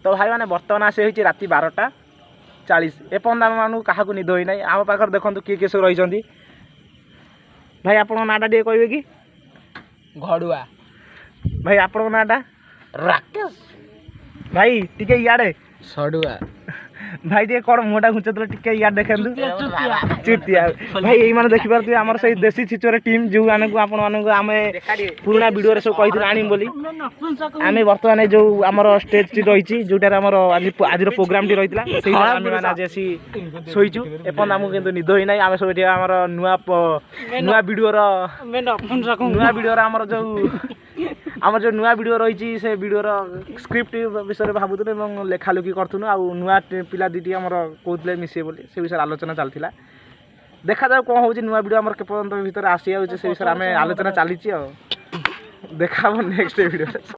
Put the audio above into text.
तो भाई मैंने बर्तमान आसी होती राति 12:40 एपर्यंत आम मानू क्या निद होना आम पाखे देखो किए किए सब रही भाई आप नाटा टे कहे कि घड़ुआ भाई आपण नाटा राकेश भाई टिके इे सड़ुआ भाई टे कौन मुँटा घुंचुल टे इे देखु चुतिया भाई ये मैंने देखिपे आम से देसी छिचोर टीम जो आम पुराना वीडियो सब कही आनी बोली आम बर्तमान जो आम स्टेज रही जोटार आज प्रोग्राम टी रही आज आसी शोचु एपर्तन आमको कितु निद ही ना आम सब नुआ वीडियो आमर जो नुआ वीडियो रही से वीडियो स्क्रिप्ट विषय भावुलु लेखालेखी करूँ आ नुआ पिला दीटी आमर कहते मिसे बोली से विषय आलोचना चलता देखा जाऊ कौन हो नुआ वीडियो आमर केपर्यंत भितर आसी से विषय आम आलोचना चली देखा नेक्स्ट वीडियो।